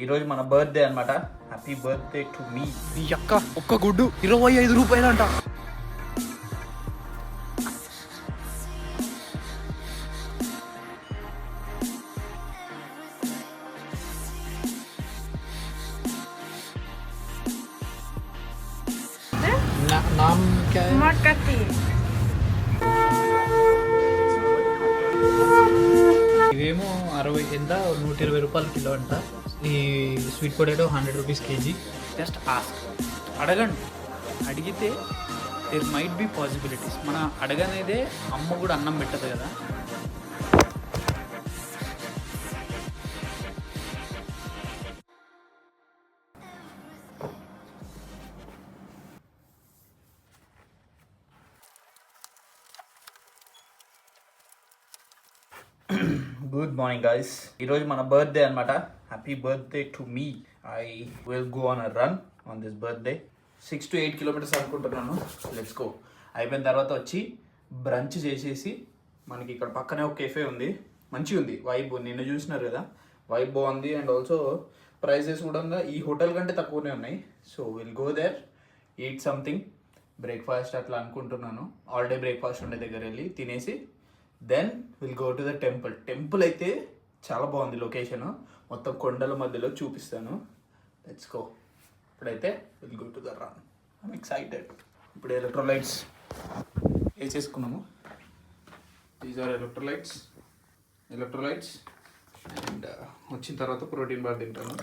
ఈరోజు మన బర్త్డే అనమాట. Happy birthday to me. నీ అక్క ఒక్క గుడ్డు 25 రూపాయలంట. नाम क्या है? Makati. ఇవేమో 60 ఎంత 120 రూపాయలు కిలో అంట. ఈ sweet potato 100 rupees KG. Just ask, అడగండి. అడిగితే దేర్ మైట్ బి పాసిబిలిటీస్. మన అడగనేదే అమ్మ కూడా అన్నం పెట్టదు కదా. Good morning guys. ఈరోజు మన బర్త్డే అనమాట. Happy birthday to me. I will go on a run on this birthday. 6 to 8 kilometers అనుకుంటున్నాను. Let's go. అయిపోయిన తర్వాత వచ్చి బ్రంచ్ చేసేసి, మనకి ఇక్కడ పక్కనే ఒక కెఫే ఉంది, మంచిగా ఉంది వైబ్. నిన్న చూసినారు కదా, వైబ్ బాగుంది. అండ్ ఆల్సో ప్రైజెస్ కూడా ఈ హోటల్ కంటే తక్కువనే ఉన్నాయి. So will go there, eat something, breakfast అట్లా అనుకుంటున్నాను. ఆల్ డే బ్రేక్ఫాస్ట్ ఉండే దగ్గర వెళ్ళి తినేసి then will go to the temple. Temple అయితే చాలా బాగుంది లొకేషన్, మొత్తం కొండల మధ్యలో చూపిస్తాను. Let's go. ఇప్పుడైతే will go to the run. I'm excited. ఇప్పుడు ఎలక్ట్రోలైట్స్ వేసేసుకున్నాము. దీస్ ఆర్ ఎలక్ట్రోలైట్స్ అండ్ వచ్చిన తర్వాత ప్రోటీన్ బార్ తింటాను.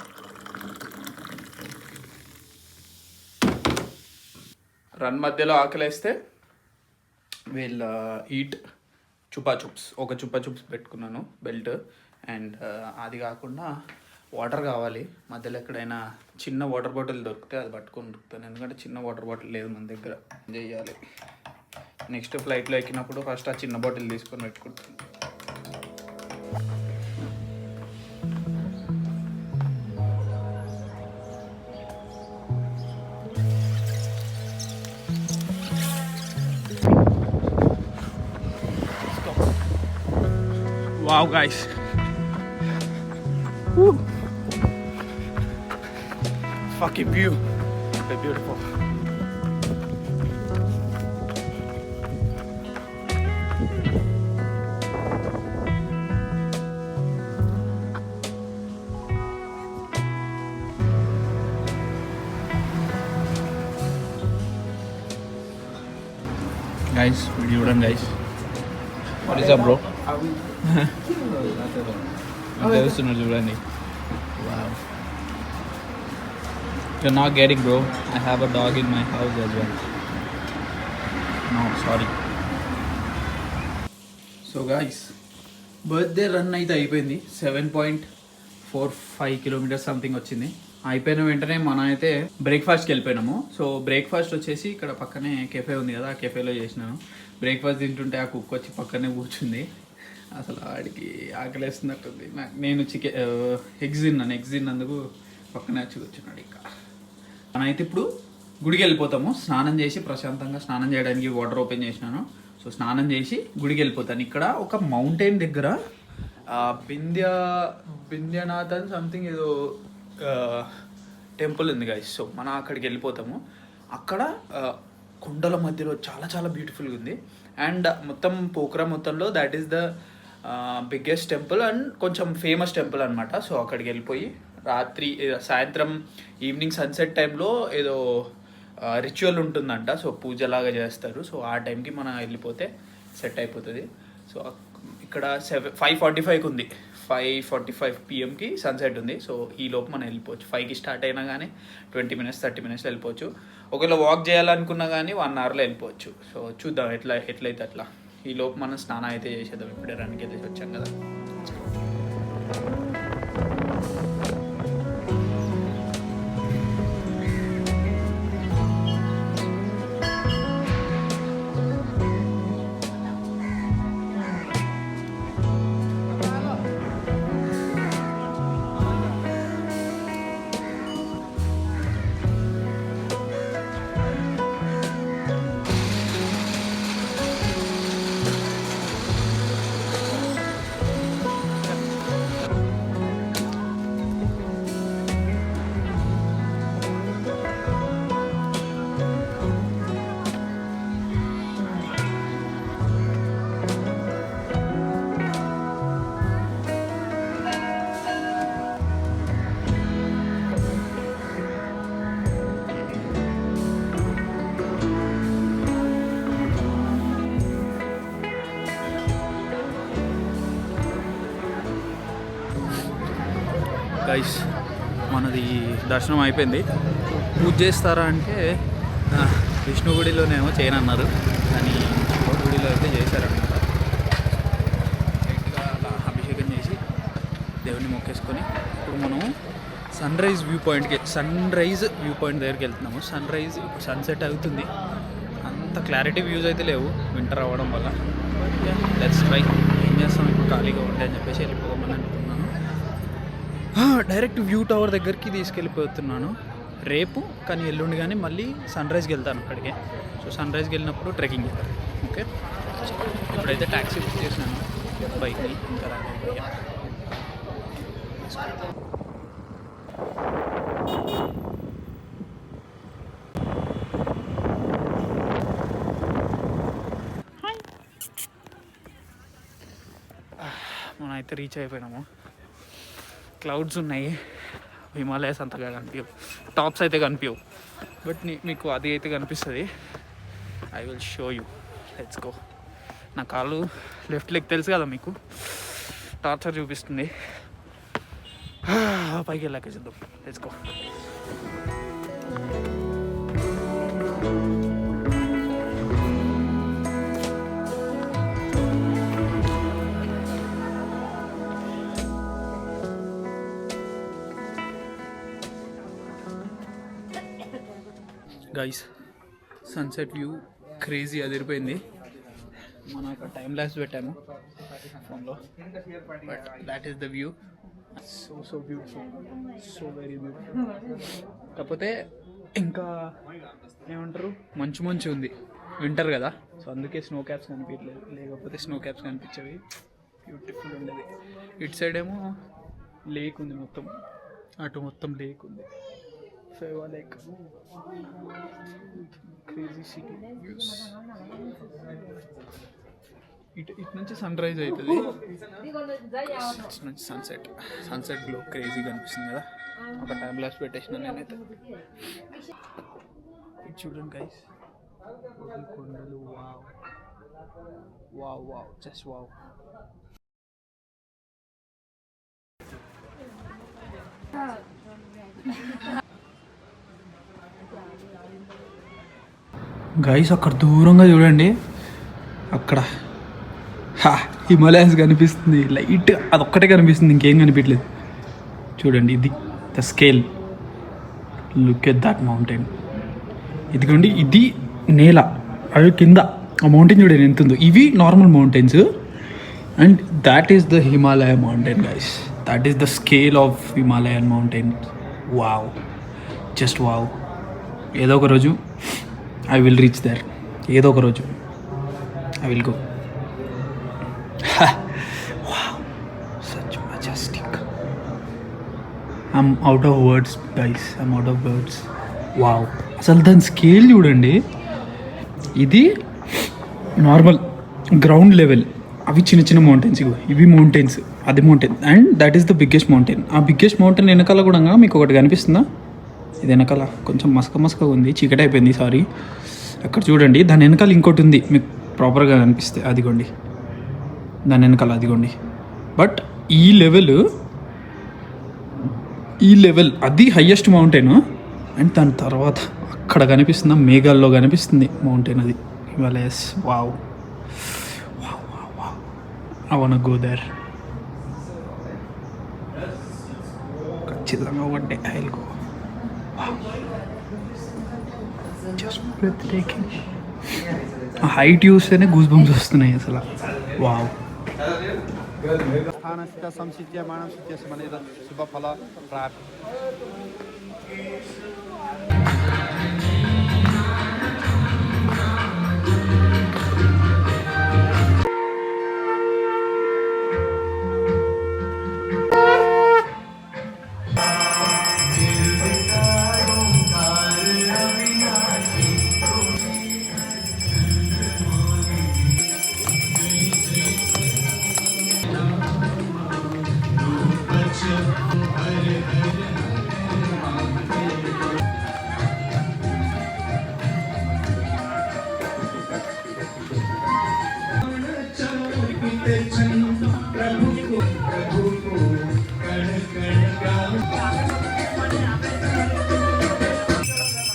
రన్ మధ్యలో ఆకలేస్తే విల్ ఈట్ చుపా చూప్స్. ఒక చుపా చూప్స్ పెట్టుకున్నాను బెల్ట్. అండ్ అది కాకుండా వాటర్ కావాలి. మధ్యలో ఎక్కడైనా చిన్న వాటర్ బాటిల్ దొరికితే అది పట్టుకొని దొరుకుతాను, ఎందుకంటే చిన్న వాటర్ బాటిల్ లేదు మన దగ్గర. ఎంజాయ్ చేయాలి. నెక్స్ట్ ఫ్లైట్లో ఎక్కినప్పుడు ఫస్ట్ ఆ చిన్న బాటిల్ తీసుకొని పెట్టుకుంటాను. Wow guys. Woo. Fucking view. They're beautiful. Guys, video done guys. What is up bro? తెలుస్తున్నారు చూడండి. Wow. You're not getting bro. I have a dog in my house as well. No, sorry. So guys, birthday run అయితే అయిపోయింది. 7.45 kilometers something వచ్చింది. అయిపోయిన వెంటనే మనం అయితే బ్రేక్ఫాస్ట్కి వెళ్ళిపోయినాము. So breakfast వచ్చేసి ఇక్కడ పక్కనే కెఫే ఉంది కదా, ఆ కెఫేలో చేసినాను. బ్రేక్ఫాస్ట్ తింటుంటే ఆ కుక్ వచ్చి పక్కనే కూర్చుంది. అసలు ఆడికి ఆకలేస్తున్నట్టుంది. నేను ఎగ్స్ తిన్నందుకు పక్కనే వచ్చి కూర్చున్నాడు. ఇంకా మనమైతే ఇప్పుడు గుడికి వెళ్ళిపోతాము. స్నానం చేసి ప్రశాంతంగా స్నానం చేయడానికి వాటర్ ఓపెన్ చేసినాను. సో స్నానం చేసి గుడికి వెళ్ళిపోతాను. ఇక్కడ ఒక మౌంటైన్ దగ్గర బింద్యనాథన్ సంథింగ్ ఏదో టెంపుల్ ఉంది గైస్. సో మనం అక్కడికి వెళ్ళిపోతాము. అక్కడ కొండల మధ్యలో చాలా చాలా బ్యూటిఫుల్గా ఉంది. అండ్ మొత్తం పోఖ్రా మొత్తంలో that is the biggest temple and కొంచెం ఫేమస్ టెంపుల్ అనమాట. సో అక్కడికి వెళ్ళిపోయి సాయంత్రం ఈవినింగ్ సన్సెట్ టైంలో ఏదో రిచువల్ ఉంటుందంట. సో పూజలాగా చేస్తారు. సో ఆ టైంకి మనం వెళ్ళిపోతే సెట్ అయిపోతుంది. సో ఇక్కడ 5:45కి ఉంది. 5:45 PM సన్సెట్ ఉంది. సో ఈ లోపు మనం వెళ్ళిపోవచ్చు. 5కి స్టార్ట్ అయినా కానీ 20 minutes 30 minutes వెళ్ళిపోవచ్చు. ఒకవేళ వాక్ చేయాలనుకున్నా కానీ 1 hourలో వెళ్ళిపోవచ్చు. సో చూద్దాం ఎట్లయితే అట్లా. ఈ లోపు మనం స్నానం అయితే చేసేద్దాం. ఇప్పుడే రన్కి వెళ్ళేసి వచ్చాం కదా. గైస్ మనది దర్శనం అయిపోయింది. పూజ చేస్తారా అంటే విష్ణు గుడిలోనేమో చేయనన్నారు, కానీ శివ గుడిలో అయితే చేశారనమాట. అలా అభిషేకం చేసి దేవుడిని మొక్కేసుకొని ఇప్పుడు మనం సన్ రైజ్ వ్యూ పాయింట్ దగ్గరికి వెళ్తున్నాము. ఇప్పుడు సన్సెట్ అవుతుంది. అంత క్లారిటీ వ్యూస్ అయితే లేవు వింటర్ అవ్వడం వల్ల. Let's try. ఏం చేస్తాం, ఇప్పుడు ఖాళీగా ఉంటే అని చెప్పేసి వెళ్ళిపోమని అనుకున్నాను. డైరెక్ట్ వ్యూ టవర్ దగ్గరికి తీసుకెళ్ళిపోతున్నాను రేపు, కానీ ఎల్లుండి కానీ మళ్ళీ సన్ రైజ్కి వెళ్తాను అక్కడికి. సో సన్ రైజ్కి వెళ్ళినప్పుడు ట్రెక్కింగ్ వెళ్తాను. ఓకే, ఇప్పుడైతే ట్యాక్సీ బుక్ చేసినాను బైక్ని, ఇంకా రాబోయే. మనం అయితే రీచ్ అయిపోయినాము. క్లౌడ్స్ ఉన్నాయి, హిమాలయస్ అంతగా కనిపించవు, టాప్స్ అయితే కనిపించవు, బట్ మీకు అది అయితే కనిపిస్తుంది. I will show you. Let's go. నా కాలు లెఫ్ట్ లెగ్ తెలుసు కదా మీకు, టార్చర్ చూపిస్తుంది. పైకి వెళ్ళాక చూద్దాం. Let's go. Guys sunset view crazy అదిరిపోయింది. మనం ఇక్కడ టైం ల్యాబ్స్ పెట్టాము ఫోన్లో, but that is the view. So beautiful, so very beautiful. కాకపోతే ఇంకా ఏమంటారు, మంచు ఉంది, వింటర్ కదా, సో అందుకే స్నో క్యాప్స్ కనిపించలేదు. లేకపోతే స్నో క్యాప్స్ కనిపించేవి, బ్యూటిఫుల్ ఉండేది. ఇటు సైడ్ ఏమో లేక్ ఉంది, అటు మొత్తం లేక్ ఉంది. Feva Lake, crazy city views. ఇటు నుంచి సన్ రైజ్ అవుతుంది, ఇటు నుంచి సన్సెట్ గ్లో క్రేజీగా అనిపిస్తుంది కదా. ఒక టైం లాస్ పెట్టేసిన నేనైతే. ఇది చూడండి గైస్, కొండలు. Wow, just wow. గైస్ అక్కడ దూరంగా చూడండి, అక్కడ హిమాలయస్ కనిపిస్తుంది లైట్, అదొక్కటే కనిపిస్తుంది, ఇంకేం కనిపించలేదు. చూడండి, ఇది the scale. Look at that mountain. ఇదిగోండి, ఇది నేల, అవి కింద ఆ మౌంటైన్ చూడండి ఎంత ఉందో. ఇవి normal mountains, and that is the Himalaya mountain guys. That is the scale of Himalayan mountain. Wow, just wow. ఏదో ఒక రోజు I will reach there. ఏదో ఒక రోజు I will go. Wow, such majestic. I'm out of words guys, I'm out of words. Wow, అసలు దాని scale చూడండి. ఇది నార్మల్ గ్రౌండ్ లెవెల్, అవి చిన్న మౌంటైన్స్, ఇవి మౌంటైన్స్, అది mountain, and that is the biggest mountain. ఆ బిగ్గెస్ట్ మౌంటైన్ వెనకాల కూడా మీకు ఒకటి కనిపిస్తుందా? ఇది వెనకాల కొంచెం మసకగా ఉంది, చీకటి అయిపోయింది, సారీ. అక్కడ చూడండి, దాని వెనకాల ఇంకోటి ఉంది, మీకు ప్రాపర్గా కనిపిస్తే అదిగోండి, దాని వెనకాల అదిగోండి. బట్ ఈ లెవెల్ అది హయ్యెస్ట్ మౌంటైన్, అండ్ దాని తర్వాత అక్కడ కనిపిస్తుందా, మేఘాల్లో కనిపిస్తుంది మౌంటైన్, అది Himalayas. Wow, I want go there. ఖచ్చితంగా ఒకటే I will go. Just breathtaking. ఆ హైట్ చూస్తేనే గూస్ బంప్స్ వస్తున్నాయి అసలు. వావ్. స్థానస్థిత సంసిద్ధ్యమానం సిద్ధ్యస్మనేద శుభఫల ప్రాప్తి.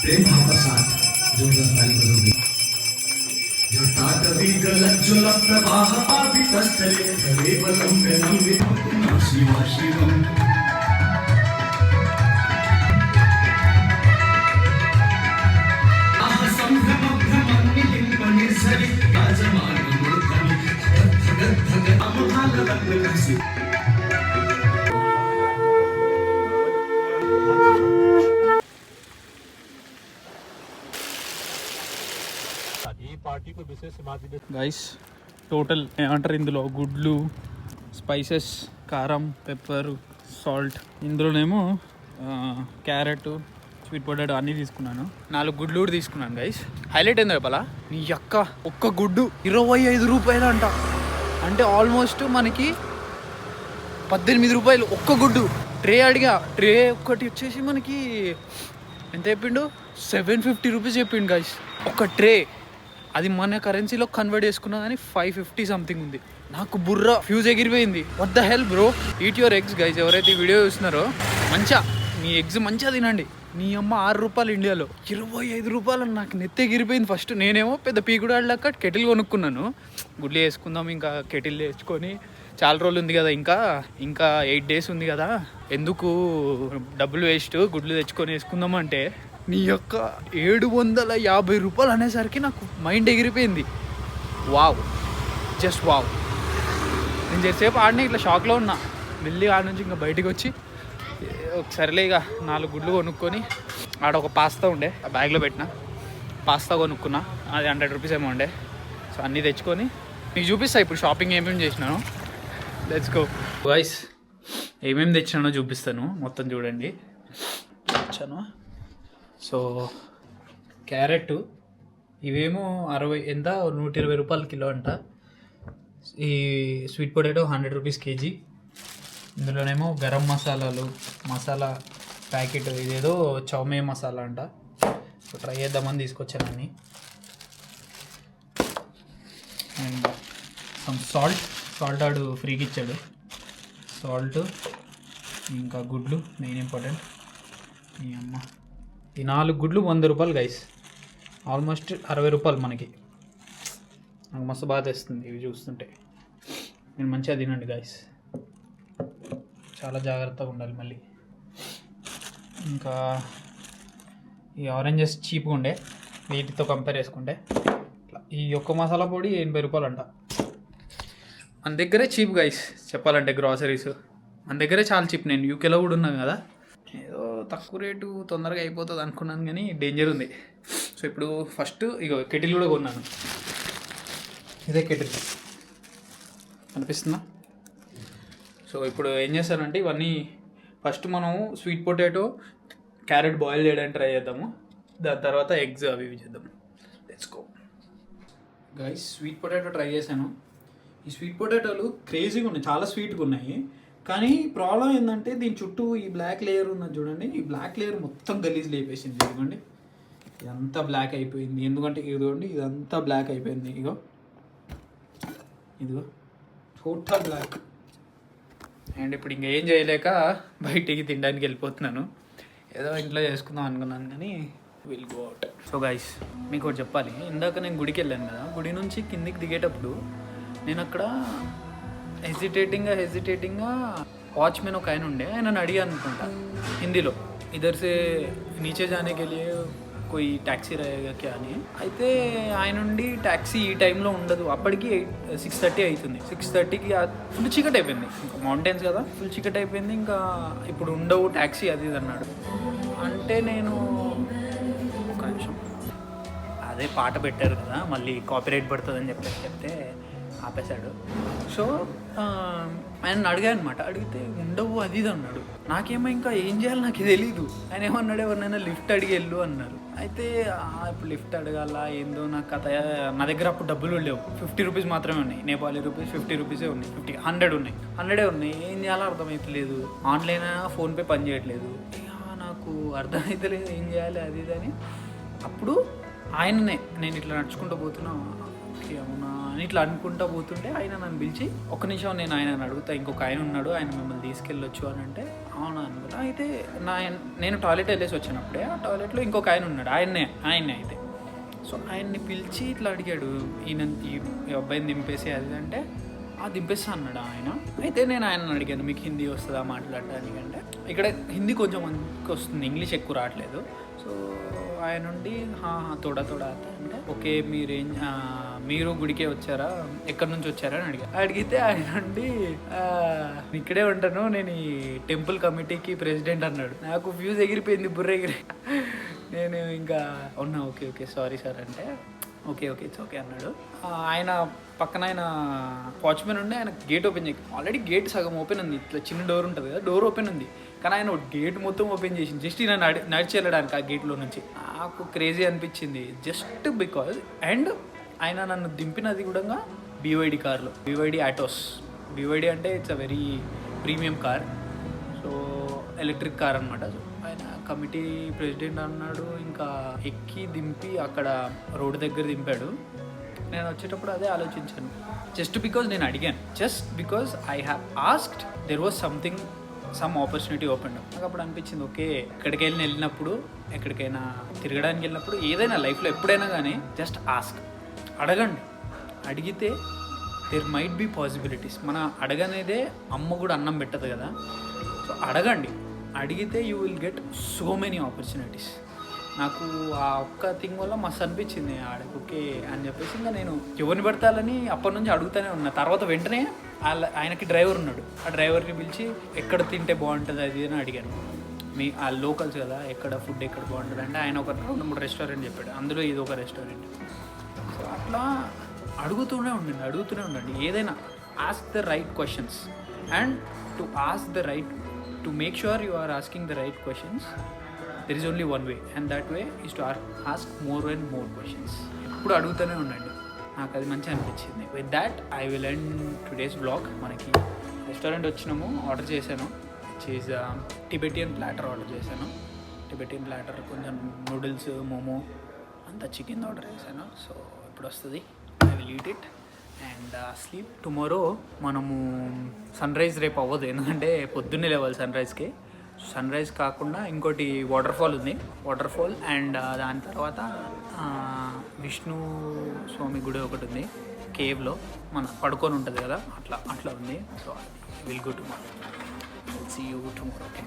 प्रेम भाव का साथ जोरदार ताली बजाओगे जो ताटवी गलज्ज्वल प्रवाह पावितस्थले केवलं गणं शिवा शिवम् గైస్ టోటల్ ఏమంటారు ఇందులో గుడ్లు, స్పైసెస్, కారం, పెప్పర్, సాల్ట్, ఇందులోనేమో క్యారెట్, స్వీట్ పొటాటో అన్నీ తీసుకున్నాను. 4 గుడ్లు కూడా తీసుకున్నాను గైస్. హైలైట్ ఏందో చెప్పాలా, నీ అక్క ఒక్క గుడ్డు 25 రూపాయలు అంట. అంటే ఆల్మోస్ట్ మనకి 18 రూపాయలు ఒక్క గుడ్డు. ట్రే అడిగా, ట్రే ఒక్కటి వచ్చేసి మనకి ఎంత చెప్పిండు, 750 రూపీస్ చెప్పిండు గైస్ ఒక ట్రే. అది మన కరెన్సీలో కన్వర్ట్ చేసుకున్నా కానీ 550 సంథింగ్ ఉంది. నాకు బుర్ర ఫ్యూజ్ ఎగిరిపోయింది. What the hell bro, eat your eggs guys. ఎవరైతే ఈ వీడియో చూస్తున్నారో మంచిగా మీ ఎగ్స్ మంచిగా తినండి. నీ అమ్మ 6 రూపాయలు ఇండియాలో, 25 రూపాయలు నాకు నెత్తి ఎగిరిపోయింది. ఫస్ట్ నేనేమో పెద్ద పీకుడాళ్ళక కెటిల్ కొనుక్కున్నాను. గుడ్లు వేసుకుందాం, ఇంకా కెటిల్ వేసుకొని చాలా రోజులు ఉంది కదా, ఇంకా 8 డేస్ ఉంది కదా, ఎందుకు డబ్బులు వేస్ట్, గుడ్లు తెచ్చుకొని వేసుకుందామంటే నీ యొక్క 750 రూపాయలు అనేసరికి నాకు మైండ్ ఎగిరిపోయింది. Wow, just wow. నేను చేసేపు ఆడినే ఇట్లా షాక్లో ఉన్నా. వెళ్ళి ఆడ నుంచి ఇంకా బయటకు వచ్చి ఒకసారిలే ఇక 4 గుడ్లు కొనుక్కొని ఆడ ఒక పాస్తా ఉండే, ఆ బ్యాగ్లో పెట్టిన పాస్తా కొనుక్కున్నా. అది 100 రూపీస్ ఏమో ఉండే. సో అన్నీ తెచ్చుకొని మీకు చూపిస్తా ఇప్పుడు షాపింగ్ ఏమేమి చేసినాను. Let's go guys. ఏమేమి తెచ్చినానో చూపిస్తాను, మొత్తం చూడండి. తెచ్చాను. సో క్యారెట్ ఇవేమో 120 రూపాయల కిలో అంట. ఈ స్వీట్ పొటాటో 100 రూపీస్ కేజీ. ఇందులోనేమో గరం మసాలా ప్యాకెట్, ఇదేదో చౌమే మసాలా అంట. సో ట్రై చేద్దామని తీసుకొచ్చాను అన్ని. అండ్ సమ్ సాల్ట్ ఆడు ఫ్రీకి ఇచ్చాడు. సాల్ట్, ఇంకా గుడ్లు మెయిన్ ఇంపార్టెంట్. ఈ అమ్మ ఈ 4 గుడ్లు 100 రూపాయలు గైస్. ఆల్మోస్ట్ 60 రూపాయలు మనకి. నాకు మస్తు బాగా తెస్తుంది ఇవి చూస్తుంటే. నేను మంచిగా తినండి గైస్, చాలా జాగ్రత్తగా ఉండాలి మళ్ళీ. ఇంకా ఈ ఆరెంజెస్ చీప్గా ఉండే వీటితో కంపేర్ చేసుకుంటే. ఈ ఒక్క మసాలా పొడి 80 రూపాయలు అంట. మన దగ్గరే చీప్ గైస్ చెప్పాలంటే గ్రాసరీస్ మన దగ్గరే చాలా చీప్. నేను యూకేలో కూడా ఉన్నాను కదా, ఏదో తక్కువ రేటు తొందరగా అయిపోతుంది అనుకున్నాను, కానీ డేంజర్ ఉంది. సో ఇప్పుడు ఫస్ట్ ఇగో కెటిల్ కూడా కొన్నాను. ఇదే కెటిల్ అనిపిస్తుందా? సో ఇప్పుడు ఏం చేస్తానంటే ఇవన్నీ ఫస్ట్ మనం స్వీట్ పొటాటో, క్యారెట్ బాయిల్ చేయడానికి ట్రై చేద్దాము. దాని తర్వాత ఎగ్స్ అవి ఇవి చేద్దాం. Let's go guys. Sweet potato try చేశాను. ఈ స్వీట్ పొటాటోలు క్రేజీగా ఉన్నాయి, చాలా స్వీట్గా ఉన్నాయి. కానీ ప్రాబ్లం ఏంటంటే దీని చుట్టూ ఈ బ్లాక్ లేయర్ ఉన్నది చూడండి. ఈ బ్లాక్ లేయర్ మొత్తం గలీజ్ లేపేసింది. ఇదిగోండి ఇదంతా బ్లాక్ అయిపోయింది. ఎందుకంటే ఇదిగోండి ఇదంతా బ్లాక్ అయిపోయింది. ఇదిగో టోటల్ బ్లాక్. అండ్ ఇప్పుడు ఇంకేం చేయలేక బయటికి తినడానికి వెళ్ళిపోతున్నాను. ఏదో ఇంట్లో చేసుకుందాం అనుకున్నాను కానీ will go out. So guys మీకు ఒకటి చెప్పాలి. ఇందాక నేను గుడికి వెళ్ళాను కదా, గుడి నుంచి కిందికి దిగేటప్పుడు నేను అక్కడ హెజిటేటింగ్గా వాచ్మెన్ ఒక ఆయన ఉండే, ఆయనను అడిగాను అనుకుంటా హిందీలో, ఇधर से नीचे जाने के लिए कोई टैक्सी रहेगा क्या అని. అయితే ఆయన నుండి ట్యాక్సీ ఈ టైంలో ఉండదు, అప్పటికి 6:30 అవుతుంది. 6:30కి ఫుల్ చీకటి అయిపోయింది. ఇంకా మౌంటైన్స్ కదా, ఫుల్ చీకటి అయిపోయింది. ఇంకా ఇప్పుడు ఉండవు ట్యాక్సీ అది ఇది అన్నాడు. అంటే నేను ఒక నిమిషం, అదే పాట పెట్టారు కదా మళ్ళీ కాపీరైట్ పడుతుందని చెప్తే ఆపేశాడు. సో ఆయన అడిగా అనమాట, అడిగితే ఉండవు అది ఇది అన్నాడు. నాకేమో ఇంకా ఏం చేయాలి నాకు తెలీదు. ఆయన ఏమన్నాడు, ఎవరినైనా లిఫ్ట్ అడిగి వెళ్ళు అన్నారు. అయితే ఇప్పుడు లిఫ్ట్ అడగాల ఏందో నాకు కథ. నా దగ్గర అప్పుడు డబ్బులు లేవు, 50 రూపీస్ మాత్రమే ఉన్నాయి, నేపాలీ రూపీస్ 50 రూపీసే ఉన్నాయి. 100 ఉన్నాయి. ఏం చేయాలో అర్థమవుతలేదు. ఆన్లైన్ ఫోన్పే పని చేయట్లేదు. నాకు అర్థమవుతలేదు ఏం చేయాలి అది ఇది అని. అప్పుడు ఆయననే నేను ఇట్లా నడుచుకుంటూ పోతున్నా, ఓకే అవునా అని ఇట్లా అనుకుంటా పోతుంటే ఆయన నన్ను పిలిచి ఒక్క నిమిషం నేను ఆయనను అడుగుతా, ఇంకొక ఆయన ఉన్నాడు, ఆయన మిమ్మల్ని తీసుకెళ్ళొచ్చు అని అంటే అవునా అనుకుంటా. అయితే నేను టాయిలెట్ వెళ్ళేసి వచ్చినప్పుడే ఆ టాయిలెట్లో ఇంకొక ఆయన ఉన్నాడు, ఆయన్నే అయితే. సో ఆయన్ని పిలిచి ఇట్లా అడిగాడు, ఈ అబ్బాయిని దింపేసి అది అంటే దింపేస్తా అన్నాడు ఆయన. అయితే నేను ఆయన అడిగాను, మీకు హిందీ వస్తుందా మాట్లాడడానికి అంటే, ఇక్కడ హిందీ కొంచెం మందికి వస్తుంది, ఇంగ్లీష్ ఎక్కువ రావట్లేదు. సో ఆయన నుండి తోడా అంటే ఓకే మీరు గుడికే వచ్చారా, ఎక్కడి నుంచి వచ్చారా అని అడిగితే ఆయన నుండి ఇక్కడే ఉంటాను, నేను ఈ టెంపుల్ కమిటీకి ప్రెసిడెంట్ అన్నాడు. నాకు ఫ్యూజ్ ఎగిరిపోయింది, బుర్ర ఎగిరి. నేను ఇంకా అవునా ఓకే సారీ సార్ అంటే ఓకే ఇట్స్ ఓకే అన్నాడు. ఆయన పక్కన ఆయన వాచ్మెన్ ఉండి ఆయన గేట్ ఓపెన్ చేసి, ఆల్రెడీ గేట్ సగం ఓపెన్ ఉంది, ఇట్లా చిన్న డోర్ ఉంటుంది కదా, డోర్ ఓపెన్ ఉంది, కానీ ఆయన గేట్ మొత్తం ఓపెన్ చేసింది జస్ట్ ఈయన నడిచి వెళ్ళడానికి ఆ గేట్లో నుంచి. నాకు క్రేజీ అనిపించింది జస్ట్ బికాజ్. అండ్ ఆయన నన్ను దింపినది కూడా BYD కార్లో, BYD ఆటోస్. BYD అంటే it's a very premium car, so electric car అనమాట. సో ఆయన కమిటీ ప్రెసిడెంట్ అన్నాడు, ఇంకా ఎక్కి దింపి అక్కడ రోడ్డు దగ్గర దింపాడు. నేను వచ్చేటప్పుడు అదే ఆలోచించాను, జస్ట్ బికాజ్ నేను అడిగాను, just because I have asked, there was some opportunity open. నాకు అప్పుడు అనిపించింది ఓకే, వెళ్ళినప్పుడు ఎక్కడికైనా తిరగడానికి వెళ్ళినప్పుడు ఏదైనా లైఫ్లో ఎప్పుడైనా కానీ జస్ట్ ఆస్క్, అడగండి. అడిగితే దేర్ మైట్ బీ పాసిబిలిటీస్. మన అడగనేదే అమ్మ కూడా అన్నం పెట్టదు కదా. సో అడగండి, అడిగితే you will get so many opportunities. నాకు ఆ ఒక్క థింగ్ వల్ల మస్తు అనిపించింది ఓకే అని చెప్పేసి ఇంకా నేను ఎవరిని పెడతాలని అప్పటి నుంచి అడుగుతూనే ఉన్నా. తర్వాత వెంటనే ఆయనకి డ్రైవర్ ఉన్నాడు, ఆ డ్రైవర్ని పిలిచి ఎక్కడ తింటే బాగుంటుంది అది అని అడిగాను. ఆ లోకల్స్ కదా, ఎక్కడ ఫుడ్ ఎక్కడ బాగుంటుంది అంటే ఆయన ఒక 2-3 రెస్టారెంట్ చెప్పాడు, అందులో ఇది ఒక రెస్టారెంట్. సో అట్లా అడుగుతూనే ఉండండి ఏదైనా. Ask the right questions, and to make sure you are asking the right questions, there is only one way, and that way is to ask more and more questions. ఎప్పుడు అడుగుతూనే ఉండండి. నాకు అది మంచిగా అనిపించింది. With that I will end today's blog. మనకి restaurant వచ్చినాము, order చేశాను, చీజ్ టిబెటియన్ ప్లాటర్ ఆర్డర్ చేశాను. టిబెటియన్ ప్లాటర్, కొంచెం నూడిల్స్, మోమో అంతా చికెన్ ఆర్డర్ చేశాను. సో ఇప్పుడు వస్తుంది, I will eat it and sleep. Tomorrow మనము సన్ రైజ్ రేపు అవ్వదు, ఎందుకంటే పొద్దున్నే లేవాలి సన్ రైజ్ కాకుండా ఇంకోటి వాటర్ ఫాల్ ఉంది, అండ్ దాని తర్వాత విష్ణు స్వామి గుడి ఒకటి ఉంది కేవ్లో, మన పడుకొని ఉంటుంది కదా, అట్లా ఉంది. So will go tomorrow, see you tomorrow. Okay.